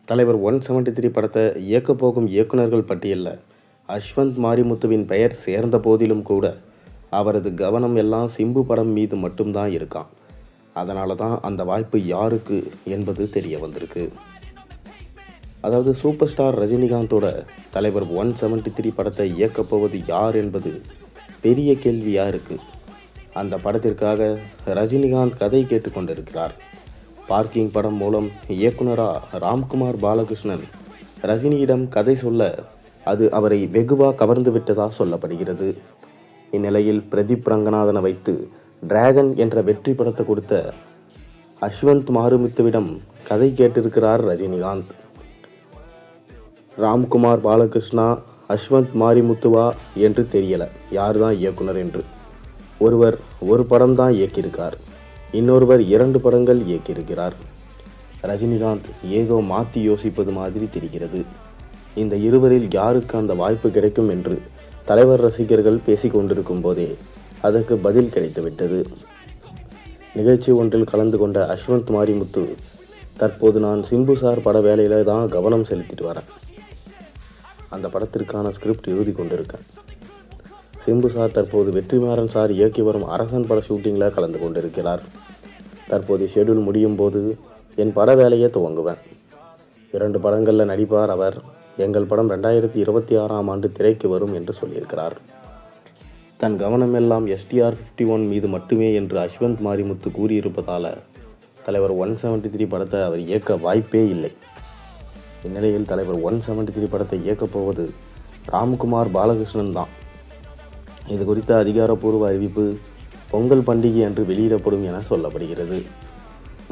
தலைவர் 173 படத்தை இயக்கப் போகும் இயக்குனர்கள் பட்டியலில் அஸ்வந்த் மாரிமுத்துவின் பெயர் சேர்ந்த போதிலும் கூட அவரது கவனம் எல்லாம் சிம்பு படம் மீது மட்டும்தான் இருக்கான். அதனால தான் அந்த வாய்ப்பு யாருக்கு என்பது தெரிய வந்திருக்கு. அதாவது சூப்பர் ஸ்டார் ரஜினிகாந்தோட தலைவர் 173 படத்தை இயக்கப் போவது யார் என்பது பெரிய கேள்வியாக இருக்குது. அந்த படத்திற்காக ரஜினிகாந்த் கதை கேட்டுக்கொண்டிருக்கிறார். பார்க்கிங் படம் மூலம் இயக்குனராக ராம்குமார் பாலகிருஷ்ணன் ரஜினியிடம் கதை சொல்ல அது அவரை வெகுவாக கவர்ந்து விட்டதாக சொல்லப்படுகிறது. இந்நிலையில் பிரதீப் ரங்கநாதனை வைத்து டிராகன் என்ற வெற்றி படத்தை கொடுத்த அஸ்வந்த் மாரிமுத்துவிடம் கதை கேட்டிருக்கிறார் ரஜினிகாந்த். ராம்குமார் பாலகிருஷ்ணா அஸ்வந்த் மாரிமுத்துவா என்று தெரியலை யார் தான் இயக்குனர் என்று. ஒருவர் ஒரு படம் தான் இயக்கியிருக்கார், இன்னொருவர் 2 படங்கள் இயக்கியிருக்கிறார். ரஜினிகாந்த் ஏதோ மாற்றி யோசிப்பது மாதிரி தெரிகிறது. இந்த இருவரில் யாருக்கு அந்த வாய்ப்பு கிடைக்கும் என்று தலைவர் ரசிகர்கள் பேசிக்கொண்டிருக்கும் போதே அதற்கு பதில் கிடைத்துவிட்டது. நிகழ்ச்சி ஒன்றில் கலந்து கொண்ட அஸ்வந்த் மாரிமுத்து, தற்போது நான் சிம்பு சார் பட வேலையில் தான் கவனம் செலுத்திட்டு வரேன். அந்த படத்திற்கான ஸ்கிரிப்ட் எழுதி கொண்டிருக்கேன். சிம்பு சார் தற்போது வெற்றிமாறன் சார் இயக்கி வரும் அரசன் பட ஷூட்டிங்கில் கலந்து கொண்டிருக்கிறார். தற்போது ஷெடியூல் முடியும் போது என் பட வேலையை துவங்குவேன். 2 படங்களில் நடிப்பார் அவர். எங்கள் படம் 2026ஆம் ஆண்டு திரைக்கு வரும் என்று சொல்லியிருக்கிறார். தன் கவனம் எல்லாம் STR 51 மீது மட்டுமே என்று அஸ்வந்த் மாரிமுத்து கூறியிருப்பதால் தலைவர் 173 படத்தை அவர் இயக்க வாய்ப்பே இல்லை. இந்நிலையில் தலைவர் 173 படத்தை இயக்கப் போவது ராம்குமார் பாலகிருஷ்ணன் தான். இது குறித்த அதிகாரப்பூர்வ அறிவிப்பு பொங்கல் பண்டிகை அன்று வெளியிடப்படும் என சொல்லப்படுகிறது.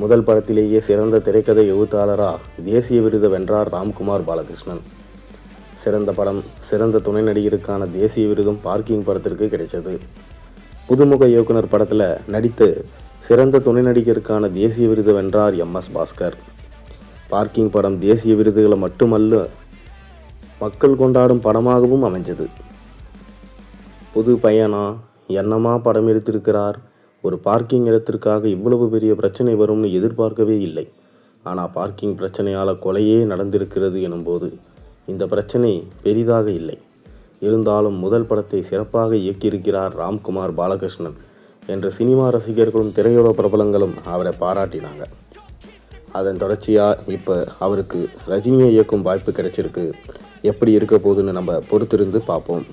முதல் படத்திலேயே சிறந்த திரைக்கதை எழுத்தாளராக தேசிய விருது வென்றார் ராம்குமார் பாலகிருஷ்ணன். சிறந்த படம், சிறந்த துணை நடிகருக்கான தேசிய விருதும் பார்க்கிங் படத்திற்கு கிடைச்சது. புதுமுக இயக்குனர் படத்தில் நடித்து சிறந்த துணை நடிகருக்கான தேசிய விருது வென்றார் MS பாஸ்கர். பார்க்கிங் படம் தேசிய விருதுகளை மட்டுமல்ல, மக்கள் கொண்டாடும் படமாகவும் அமைஞ்சது. புது பையனா என்னமா படம் எடுத்திருக்கிறார். ஒரு பார்க்கிங் இடத்திற்காக இவ்வளவு பெரிய பிரச்சனை வரும்னு எதிர்பார்க்கவே இல்லை. ஆனால் பார்க்கிங் பிரச்சனையால் கொலையே நடந்திருக்கிறது எனும்போது இந்த பிரச்சனை பெரிதாக இல்லை. இருந்தாலும் முதல் படத்தை சிறப்பாக இயக்கியிருக்கிறார் ராம்குமார் பாலகிருஷ்ணன் என்று சினிமா ரசிகர்களும் திரையுலக பிரபலங்களும் அவரை பாராட்டினாங்க. அதன் தொடர்ச்சியாக இப்போ அவருக்கு ரஜினியை இயக்கும் வாய்ப்பு கிடைச்சிருக்கு. எப்படி இருக்க போகுதுன்னு நம்ம பொறுத்திருந்து பார்ப்போம்.